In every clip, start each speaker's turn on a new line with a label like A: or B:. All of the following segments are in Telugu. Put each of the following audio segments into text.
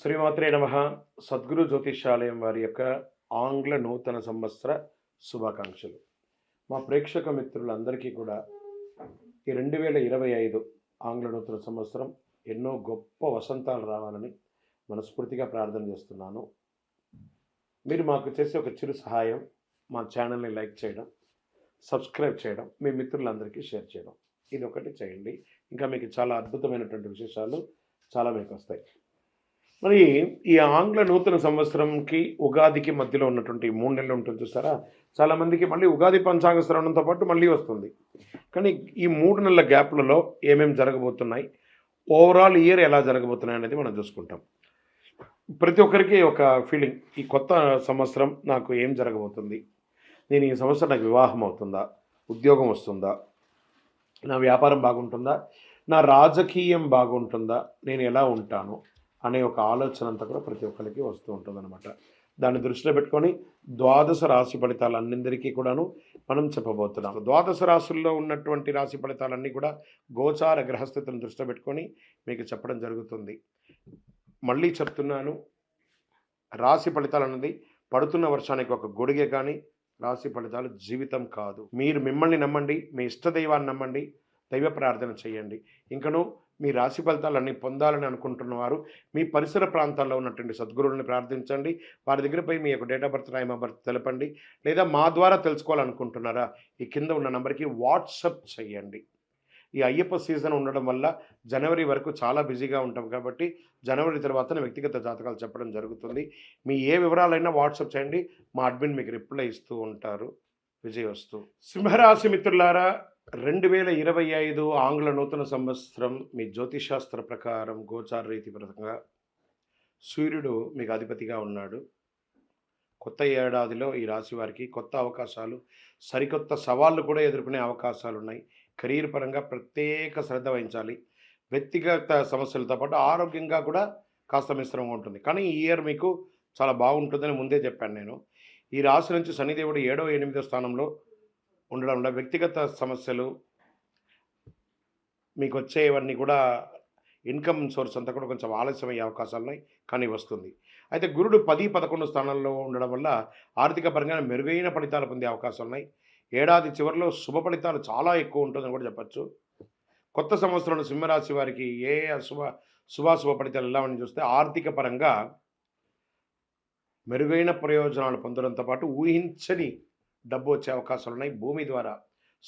A: శ్రీమాత్రే నమః. సద్గురు జ్యోతిష్యాలయం వారి యొక్క ఆంగ్ల నూతన సంవత్సర శుభాకాంక్షలు. మా ప్రేక్షక మిత్రులందరికీ కూడా ఈ 2025 ఆంగ్ల నూతన సంవత్సరం ఎన్నో గొప్ప వసంతాలు రావాలని మనస్ఫూర్తిగా ప్రార్థన చేస్తున్నాను. మీరు మాకు చేసే ఒక చిరు సహాయం, మా ఛానల్ని లైక్ చేయడం, సబ్స్క్రైబ్ చేయడం, మీ మిత్రులందరికీ షేర్ చేయడం, ఇది ఒకటి చేయండి. ఇంకా మీకు చాలా అద్భుతమైనటువంటి విశేషాలు చాలా మీకు వస్తాయి. మరి ఈ ఆంగ్ల నూతన సంవత్సరంకి ఉగాదికి మధ్యలో ఉన్నటువంటి 3 నెలలు ఉంటుంది చూసారా, చాలామందికి మళ్ళీ ఉగాది పంచాంగ శ్రవణంతో పాటు మళ్ళీ వస్తుంది. కానీ ఈ 3 నెలల గ్యాప్లలో ఏమేమి జరగబోతున్నాయి, ఓవరాల్ ఇయర్ ఎలా జరగబోతున్నాయి అనేది మనం చూసుకుంటాం. ప్రతి ఒక్కరికి ఒక ఫీలింగ్, ఈ కొత్త సంవత్సరం నాకు ఏం జరగబోతుంది, నేను ఈ సంవత్సరం నాకు వివాహం అవుతుందా, ఉద్యోగం వస్తుందా, నా వ్యాపారం బాగుంటుందా, నా రాజకీయం బాగుంటుందా, నేను ఎలా ఉంటాను అనే ఒక ఆలోచన అంతా కూడా ప్రతి ఒక్కరికి వస్తూ ఉంటుందన్నమాట. దాన్ని దృష్టిలో పెట్టుకొని ద్వాదశ రాశి ఫలితాలన్నిందరికీ కూడాను మనం చెప్పబోతున్నాం. ద్వాదశ రాశుల్లో ఉన్నటువంటి రాశి ఫలితాలన్నీ కూడా గోచార గ్రహస్థితులను దృష్టిలో పెట్టుకొని మీకు చెప్పడం జరుగుతుంది. మళ్ళీ చెప్తున్నాను, రాశి ఫలితాలు అన్నది పడుతున్న వర్షానికి ఒక గొడుగే, కానీ రాశి ఫలితాలు జీవితం కాదు. మీరు మిమ్మల్ని నమ్మండి, మీ ఇష్టదైవాన్ని నమ్మండి, దైవ ప్రార్థన చేయండి. ఇంకను మీ రాశి ఫలితాలన్నీ పొందాలని అనుకుంటున్నవారు మీ పరిసర ప్రాంతాల్లో ఉన్నటువంటి సద్గురువుల్ని ప్రార్థించండి. వారి దగ్గర పోయి మీ యొక్క date of birth, time of birth తెలపండి. లేదా మా ద్వారా తెలుసుకోవాలనుకుంటున్నారా, ఈ కింద ఉన్న నెంబర్కి వాట్సప్ చేయండి. ఈ అయ్యప్ప సీజన్ ఉండడం వల్ల జనవరి వరకు చాలా బిజీగా ఉంటాం కాబట్టి జనవరి తర్వాత వ్యక్తిగత జాతకాలు చెప్పడం జరుగుతుంది. మీ ఏ వివరాలైనా వాట్సప్ చేయండి, మా అడ్మిన్ మీకు రిప్లై ఇస్తూ ఉంటారు. విజయవస్తు. సింహరాశి మిత్రులారా, 2025 ఆంగ్ల నూతన సంవత్సరం మీ జ్యోతిషాస్త్ర ప్రకారం గోచార రీతి ప్రకారంగా సూర్యుడు మీకు అధిపతిగా ఉన్నాడు. కొత్త ఏడాదిలో ఈ రాశి వారికి కొత్త అవకాశాలు, సరికొత్త సవాళ్ళు కూడా ఎదుర్కొనే అవకాశాలు ఉన్నాయి. కెరీర్ పరంగా ప్రత్యేక శ్రద్ధ వహించాలి. వ్యక్తిగత సమస్యలతో పాటు ఆరోగ్యంగా కూడా కాస్త మిశ్రమంగా ఉంటుంది. కానీ ఈ ఇయర్ మీకు చాలా బాగుంటుందని ముందే చెప్పాను నేను. ఈ రాశి నుంచి శనిదేవుడు 7వ 8వ స్థానంలో ఉండడం వల్ల వ్యక్తిగత సమస్యలు మీకు వచ్చేవన్నీ కూడా ఇన్కమ్ సోర్స్ అంతా కూడా కొంచెం ఆలస్యమయ్యే అవకాశాలు ఉన్నాయి, కానీ వస్తుంది. అయితే గురుడు 10, 11 స్థానాల్లో ఉండడం వల్ల ఆర్థిక పరంగా మెరుగైన ఫలితాలు పొందే అవకాశాలు ఉన్నాయి. ఏడాది చివరిలో శుభ ఫలితాలు చాలా ఎక్కువ ఉంటుందని కూడా చెప్పచ్చు. కొత్త సంవత్సరంలో సింహరాశి వారికి ఏ శుభాశుభ ఫలితాలు ఎలా అని చూస్తే, ఆర్థిక పరంగా మెరుగైన ప్రయోజనాలు పొందడంతో పాటు ఊహించని డబ్బు వచ్చే అవకాశాలు ఉన్నాయి. భూమి ద్వారా,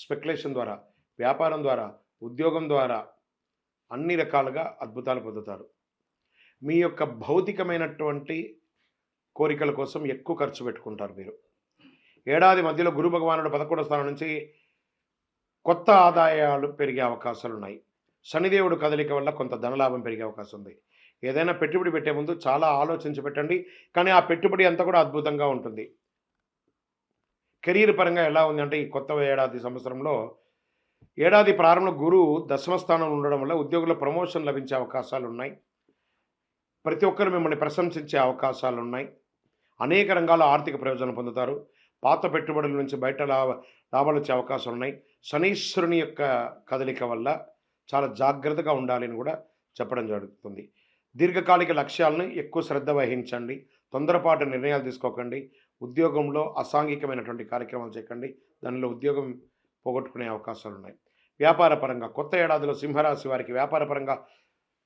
A: స్పెక్యులేషన్ ద్వారా, వ్యాపారం ద్వారా, ఉద్యోగం ద్వారా అన్ని రకాలుగా అద్భుతాలు పొందుతారు. మీ యొక్క భౌతికమైనటువంటి కోరికల కోసం ఎక్కువ ఖర్చు పెట్టుకుంటారు మీరు. ఏడాది మధ్యలో గురు భగవానుడు 11వ స్థానం నుంచి కొత్త ఆదాయాలు పెరిగే అవకాశాలు ఉన్నాయి. శనిదేవుడు కదలిక వల్ల కొంత ధనలాభం పెరిగే అవకాశం ఉంది. ఏదైనా పెట్టుబడి పెట్టే ముందు చాలా ఆలోచించి పెట్టండి, కానీ ఆ పెట్టుబడి అంతా కూడా అద్భుతంగా ఉంటుంది. కెరీర్ పరంగా ఎలా ఉంది అంటే, ఈ కొత్త ఏడాది సంవత్సరంలో ఏడాది ప్రారంభంలో గురువు 10వ స్థానంలో ఉండడం వల్ల ఉద్యోగుల ప్రమోషన్ లభించే అవకాశాలు ఉన్నాయి. ప్రతి ఒక్కరు మిమ్మల్ని ప్రశంసించే అవకాశాలు ఉన్నాయి. అనేక రంగాల్లో ఆర్థిక ప్రయోజనం పొందుతారు. పాత పెట్టుబడుల నుంచి బయట లాభాలు వచ్చే అవకాశాలు ఉన్నాయి. శనీశ్వరుని యొక్క కదలిక వల్ల చాలా జాగ్రత్తగా ఉండాలని కూడా చెప్పడం జరుగుతుంది. దీర్ఘకాలిక లక్ష్యాలను ఎక్కువ శ్రద్ధ వహించండి. తొందరపాటు నిర్ణయాలు తీసుకోకండి. ఉద్యోగంలో అసాంఘికమైనటువంటి కార్యక్రమాలు చేయకండి, దానిలో ఉద్యోగం పోగొట్టుకునే అవకాశాలు ఉన్నాయి. వ్యాపార పరంగా కొత్త ఏడాదిలో సింహరాశి వారికి వ్యాపార పరంగా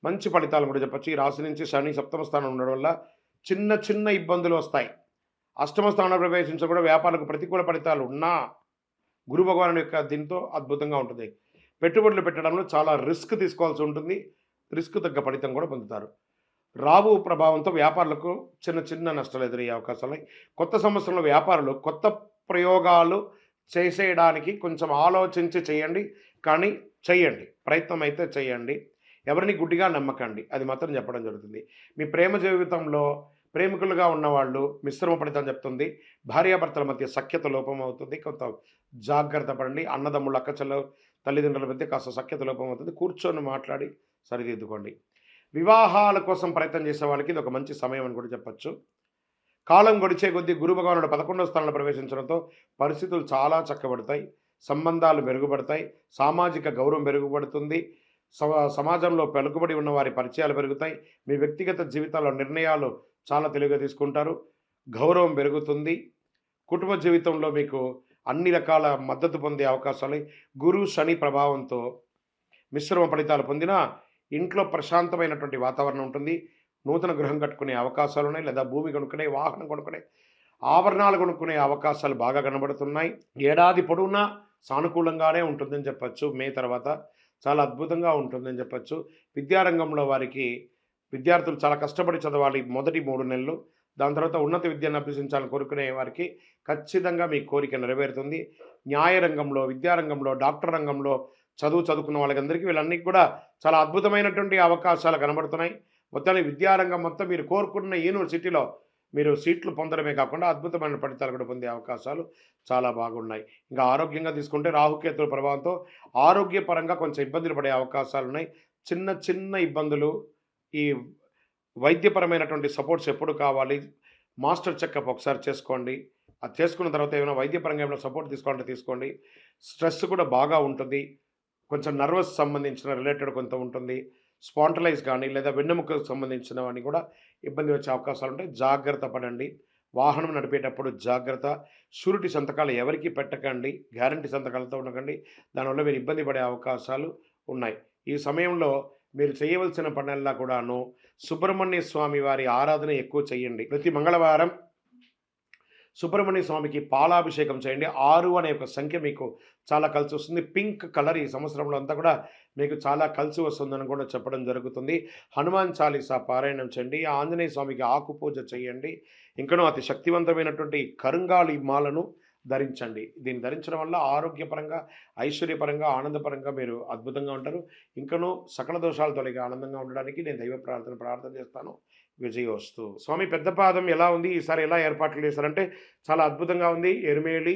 A: మంచి ఫలితాలు కూడా చెప్పచ్చు. ఈ రాశి నుంచి శని 7వ స్థానం ఉండడం వల్ల చిన్న చిన్న ఇబ్బందులు వస్తాయి. 8వ స్థానంలో ప్రవేశించడం కూడా వ్యాపారకు ప్రతికూల ఫలితాలు ఉన్నా గురు భగవానుడి యొక్క దీంతో అద్భుతంగా ఉంటుంది. పెట్టుబడులు పెట్టడంలో చాలా రిస్క్ తీసుకోవాల్సి ఉంటుంది. రిస్క్ తగ్గ ఫలితం కూడా పొందుతారు. రాబు ప్రభావంతో వ్యాపారులకు చిన్న చిన్న నష్టాలు ఎదురయ్యే అవకాశాలు ఉన్నాయి. కొత్త సంవత్సరంలో వ్యాపారులు కొత్త ప్రయోగాలు చేసేయడానికి కొంచెం ఆలోచించి చేయండి, కానీ చేయండి, ప్రయత్నం అయితే చేయండి. ఎవరిని గుడ్డిగా నమ్మకండి, అది మాత్రం చెప్పడం జరుగుతుంది. మీ ప్రేమ జీవితంలో ప్రేమికులుగా ఉన్నవాళ్ళు మిశ్రమ ఫలితం చెప్తుంది. భార్యాభర్తల మధ్య సఖ్యత లోపం అవుతుంది, కొంత జాగ్రత్త పడండి. అన్నదమ్ముళ్ళు, అక్కచెల్ల, తల్లిదండ్రుల మధ్య కాస్త సఖ్యత లోపం అవుతుంది. కూర్చొని మాట్లాడి సరిదిద్దుకోండి. వివాహాల కోసం ప్రయత్నం చేసే వాళ్ళకి ఇది ఒక మంచి సమయం అని కూడా చెప్పచ్చు. కాలం గడిచే కొద్దీ గురు భగవానుడు 11వ స్థానంలో ప్రవేశించడంతో పరిస్థితులు చాలా చక్కబడతాయి. సంబంధాలు మెరుగుపడతాయి. సామాజిక గౌరవం మెరుగుపడుతుంది. సమాజంలో పలుకుబడి ఉన్న వారి పరిచయాలు పెరుగుతాయి. మీ వ్యక్తిగత జీవితాల్లో నిర్ణయాలు చాలా తెలివిగా తీసుకుంటారు. గౌరవం పెరుగుతుంది. కుటుంబ జీవితంలో మీకు అన్ని రకాల మద్దతు పొందే అవకాశాలు, గురు శని ప్రభావంతో మిశ్రమ ఫలితాలు పొందినా ఇంట్లో ప్రశాంతమైనటువంటి వాతావరణం ఉంటుంది. నూతన గృహం కట్టుకునే అవకాశాలు ఉన్నాయి, లేదా భూమి కొనుక్కునే, వాహనం కొనుక్కునే, ఆభరణాలు కొనుక్కునే అవకాశాలు బాగా కనబడుతున్నాయి. ఏడాది పొడవునా సానుకూలంగానే ఉంటుందని చెప్పచ్చు. మే తర్వాత చాలా అద్భుతంగా ఉంటుందని చెప్పచ్చు. విద్యారంగంలో వారికి విద్యార్థులు చాలా కష్టపడి చదవాలి మొదటి 3 నెలలు. దాని తర్వాత ఉన్నత విద్యను అభ్యసించాలని కోరుకునే వారికి ఖచ్చితంగా మీ కోరిక నెరవేరుతుంది. న్యాయ రంగంలో, విద్యారంగంలో, డాక్టర్ రంగంలో చదువుకున్న వాళ్ళకందరికీ వీళ్ళన్నీ కూడా చాలా అద్భుతమైనటువంటి అవకాశాలు కనబడుతున్నాయి. మొత్తానికి విద్యారంగం మొత్తం మీరు కోరుకున్న యూనివర్సిటీలో మీరు సీట్లు పొందడమే కాకుండా అద్భుతమైన ఫలితాలు కూడా పొందే అవకాశాలు చాలా బాగున్నాయి. ఇంకా ఆరోగ్యంగా తీసుకుంటే రాహుకేతుల ప్రభావంతో ఆరోగ్యపరంగా కొంచెం ఇబ్బందులు పడే అవకాశాలు ఉన్నాయి. చిన్న చిన్న ఇబ్బందులు. ఈ వైద్యపరమైనటువంటి సపోర్ట్స్ ఎప్పుడు కావాలి, మాస్టర్ చెకప్ ఒకసారి చేసుకోండి. అది చేసుకున్న తర్వాత ఏమైనా వైద్యపరంగా ఏమైనా సపోర్ట్ తీసుకోవాలంటే తీసుకోండి. స్ట్రెస్ కూడా బాగా ఉంటుంది. కొంచెం నర్వస్ సంబంధించిన రిలేటెడ్ కొంత ఉంటుంది. స్పాంటలైజ్ కానీ లేదా వెన్నెముకకు సంబంధించినవన్నీ కూడా ఇబ్బంది వచ్చే అవకాశాలు ఉంటాయి. జాగ్రత్త పడండి. వాహనం నడిపేటప్పుడు జాగ్రత్త. షూరిటీ సంతకాలు ఎవరికి పెట్టకండి. గ్యారంటీ సంతకాలతో ఉండకండి. దానివల్ల మీరు ఇబ్బంది పడే అవకాశాలు ఉన్నాయి. ఈ సమయంలో మీరు చేయవలసిన పనుల్లో కూడాను సుబ్రహ్మణ్య స్వామి వారి ఆరాధన ఎక్కువ చేయండి. ప్రతి మంగళవారం సుబ్రహ్మణ్య స్వామికి పాలాభిషేకం చేయండి. 6 అనే ఒక సంఖ్య మీకు చాలా కలిసి వస్తుంది. పింక్ కలర్ ఈ సంవత్సరంలో అంతా కూడా మీకు చాలా కలిసి వస్తుందని కూడా చెప్పడం జరుగుతుంది. హనుమాన్ చాలీసా పారాయణం చేయండి. ఆంజనేయ స్వామికి ఆకు పూజ చేయండి. ఇంకనూ అతి శక్తివంతమైనటువంటి కరుంగాలి మాలను ధరించండి. దీన్ని ధరించడం వల్ల ఆరోగ్యపరంగా, ఐశ్వర్యపరంగా, ఆనందపరంగా మీరు అద్భుతంగా ఉంటారు. ఇంకనూ సకల దోషాలు తొలగి ఆనందంగా ఉండడానికి నేను దైవ ప్రార్థన చేస్తాను. విజయోస్తు. స్వామి పెద్దపాదం ఎలా ఉంది, ఈసారి ఎలా ఏర్పాట్లు చేశారంటే చాలా అద్భుతంగా ఉంది. ఎరుమేలి,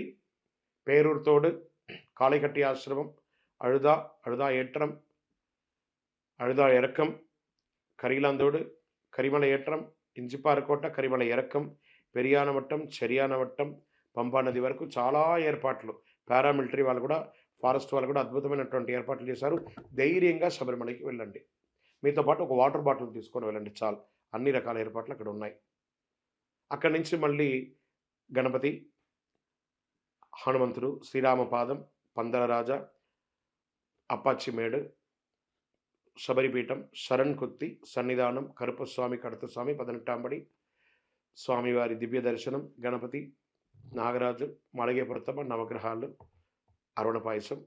A: పేరూరు తోడు, కాళికట్టి ఆశ్రమం, అழுదా ఏట్రం, అழுదా ఎరకం, కరీలాందోడు, కరిమల ఏట్రం, ఇంజిపారకోట, కరిమల ఎరకం, పెరియానవట్టం, చెరియానవట్టం, పంపా నది వరకు చాలా ఏర్పాట్లు. పారామిలిటరీ వాళ్ళు కూడా, ఫారెస్ట్ వాళ్ళు కూడా అద్భుతమైనటువంటి ఏర్పాట్లు చేశారు. ధైర్యంగా శబరిమలకి వెళ్ళండి. మీతో పాటు ఒక వాటర్ బాటిల్ తీసుకొని వెళ్ళండి చాలు. అన్ని రకాల ఏర్పాట్లు అక్కడ ఉన్నాయి. అక్కడి నుంచి మళ్ళీ గణపతి, హనుమంతుడు, శ్రీరామపాదం, పందలరాజ, అప్పాచిమేడు, శబరిపీఠం, శరణ్ కుత్తి, సన్నిధానం, కరుపస్వామి, కడతస్వామి, 18 స్వామివారి దివ్య దర్శనం, గణపతి, నాగరాజు, మలగే ప్రతమ, నవగ్రహాలు, అరుణ పాయసం,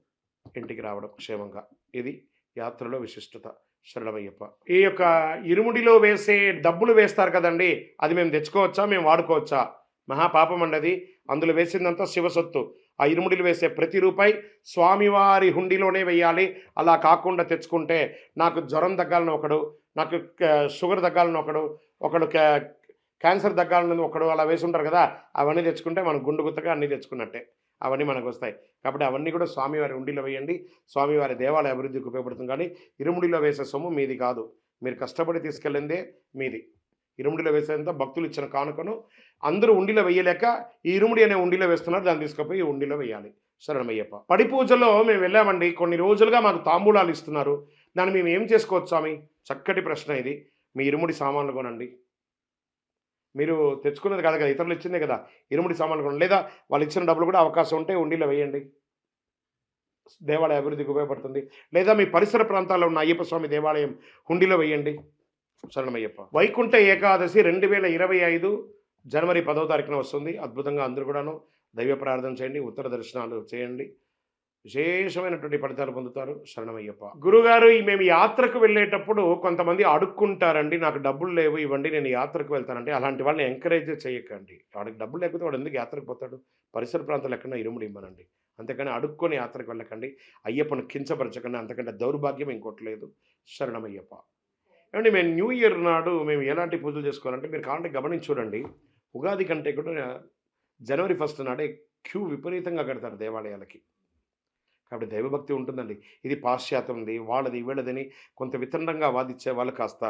A: ఇంటికి రావడం క్షేమంగా. ఇది యాత్రలో విశిష్టత. శరణమయ్యప్ప. ఈ యొక్క ఇరుముడిలో వేసే డబ్బులు వేస్తారు కదండి, అది మేము తెచ్చుకోవచ్చా, మేము వాడుకోవచ్చా? మహాపాపం అండి. అందులో వేసిందంతా శివసొత్తు. ఆ ఇరుముడిలు వేసే ప్రతి రూపాయి స్వామివారి హుండీలోనే వేయాలి. అలా కాకుండా తెచ్చుకుంటే నాకు జ్వరం తగ్గాలని ఒకడు, నాకు షుగర్ తగ్గాలని ఒకడు క్యాన్సర్ తగ్గాలని ఒకడు అలా వేసి ఉంటారు కదా, అవన్నీ తెచ్చుకుంటే మనం గుండు గుత్తగా అన్నీ తెచ్చుకున్నట్టే. అవన్నీ మనకు వస్తాయి. కాబట్టి అవన్నీ కూడా స్వామివారి హుండీలో వేయండి. స్వామివారి దేవాలయ అభివృద్ధికి ఉపయోగపడుతుంది. కానీ ఇరుముడిలో వేసే సొమ్ము మీది కాదు. మీరు కష్టపడి తీసుకెళ్ళిందే మీది. ఇరుముడిలో వేసేంత భక్తులు ఇచ్చిన కానుకను అందరూ ఉండిలో వేయలేక ఈ ఇరుముడి అనే ఉండిలో వేస్తున్నారు. దాన్ని తీసుకుపోయి ఉండిలో వేయాలి. శరణమయ్యప్ప. పడి పూజలో మేము వెళ్ళామండి. కొన్ని రోజులుగా మాకు తాంబూలాలు ఇస్తున్నారు. దాన్ని మేము ఏం చేసుకోవచ్చు స్వామి? చక్కటి ప్రశ్న ఇది. మీ ఇరుముడి సామాన్లు కొనండి. మీరు తెచ్చుకున్నది కాదు కదా, ఇతరులు ఇచ్చిందే కదా. ఇరుముడి సామాన్లు కొనండి. లేదా వాళ్ళు ఇచ్చిన డబ్బులు కూడా అవకాశం ఉంటే ఉండిలో వేయండి. దేవాలయ అభివృద్ధికి ఉపయోగపడుతుంది. లేదా మీ పరిసర ప్రాంతాల్లో ఉన్న అయ్యప్ప స్వామి దేవాలయం హుండీలో వేయండి. శరణమయ్యప్ప. వైకుంఠ ఏకాదశి 2025 జనవరి 10వ తారీఖున వస్తుంది. అద్భుతంగా అందరూ కూడాను దైవ ప్రార్థన చేయండి, ఉత్తర దర్శనాలు చేయండి. విశేషమైనటువంటి ఫలితాలు పొందుతారు. శరణమయ్యప్ప. గురుగారు, మేము యాత్రకు వెళ్ళేటప్పుడు కొంతమంది అడుక్కుంటారండి, నాకు డబ్బులు లేవు ఇవ్వండి, నేను యాత్రకు వెళ్తానంటే అలాంటి వాళ్ళని ఎంకరేజ్ చేయకండి. వాడికి డబ్బులు లేకపోతే వాడు ఎందుకు యాత్రకు పోతాడు? పరిసర ప్రాంతాలు ఎక్కడన్నా ఇరుముడి ఇవ్వనండి. అంతేకాని అడుక్కొని యాత్రకు వెళ్ళకండి. అయ్యప్పను కించపరచకండి. అంతకంటే దౌర్భాగ్యం ఇంకోటి లేదు. శరణమయ్యప్ప. ఏమండి, మేము న్యూ ఇయర్ నాడు మేము ఎలాంటి పూజలు చేసుకోవాలంటే మీరు కావాలంటే గమనించి చూడండి. ఉగాది కంటే కూడా జనవరి 1 నాడే క్యూ విపరీతంగా కడతారు దేవాలయాలకి. కాబట్టి దైవభక్తి ఉంటుందండి. ఇది పాశ్చాత్యంది, వాళ్ళది, వీళ్ళదని కొంత వితండంగా వాదించే వాళ్ళు కాస్త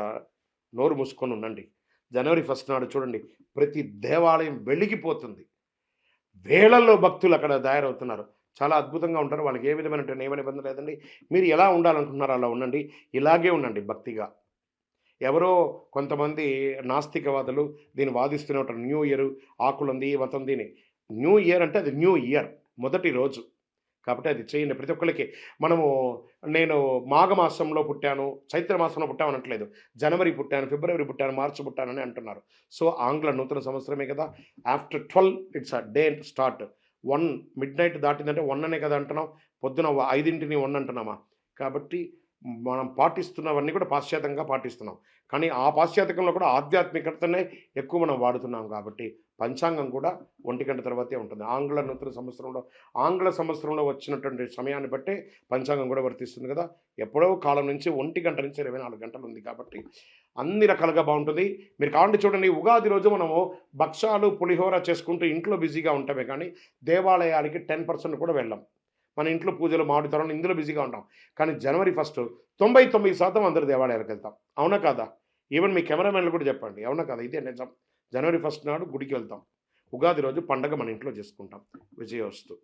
A: నోరు మూసుకొని ఉండండి. జనవరి 1 నాడు చూడండి, ప్రతి దేవాలయం వెలిగిపోతుంది. వేళల్లో భక్తులు అక్కడ తయారవుతున్నారు. చాలా అద్భుతంగా ఉంటారు. వాళ్ళకి ఏ విధమైనటువంటి నియమ నిబంధన లేదండి. మీరు ఎలా ఉండాలనుకుంటున్నారో అలా ఉండండి. ఇలాగే ఉండండి భక్తిగా. ఎవరో కొంతమంది నాస్తికవాదులు దీన్ని వాదిస్తూనే ఉంటారు. న్యూ ఇయర్ ఆకులుంది, వతుంది అని. న్యూ ఇయర్ అంటే అది న్యూ ఇయర్ మొదటి రోజు. కాబట్టి అది చేయండి ప్రతి ఒక్కళ్ళకి. మనము నేను మాఘమాసంలో పుట్టాను, చైత్ర మాసంలో పుట్టాము అనట్లేదు. జనవరి పుట్టాను, ఫిబ్రవరి పుట్టాను, మార్చి పుట్టానని అంటున్నారు. సో, ఆంగ్ల నూతన సంవత్సరమే కదా! After 12 it's a day start. 1 midnight దాటిందంటే 1 అనే కదా అంటున్నాం. పొద్దున 5ని 1 అంటున్నామా? కాబట్టి మనం పాటిస్తున్నవన్నీ కూడా పాశ్చాత్యంగా పాటిస్తున్నాం. కానీ ఆ పాశ్చాత్యంలో కూడా ఆధ్యాత్మికతనే ఎక్కువ మనం వాడుతున్నాం కాబట్టి పంచాంగం కూడా 1 గంట తర్వాతే ఉంటుంది. ఆంగ్ల సంవత్సరంలో వచ్చినటువంటి సమయాన్ని బట్టే పంచాంగం కూడా వర్తిస్తుంది కదా! ఎప్పుడో కాలం నుంచి 1 గంట నుంచి 24 గంటలు ఉంది కాబట్టి అన్ని రకాలుగా బావుంటుంది. మీరు కావాలంటే చూడండి ఉగాది రోజు మనము భక్షాలు, పులిహోర చేసుకుంటూ ఇంట్లో బిజీగా ఉంటామే కానీ దేవాలయాలకి 10% కూడా వెళ్ళం. మన ఇంట్లో పూజలు, మామిడి తోరణాలు ఇందులో బిజీగా ఉంటాం. కానీ జనవరి 1 99% అందరూ దేవాలయాలకెళ్తాం. అవునా కాదా? ఈవెన్ మీ కెమెరామెన్‌లు కూడా చెప్పండి. అవునా కాదా? ఇదే నిజం. జనవరి 1 నాడు గుడికి వెళ్తాం. ఉగాది రోజు పండగ మన ఇంట్లో చేసుకుంటాం. విజయోస్తు.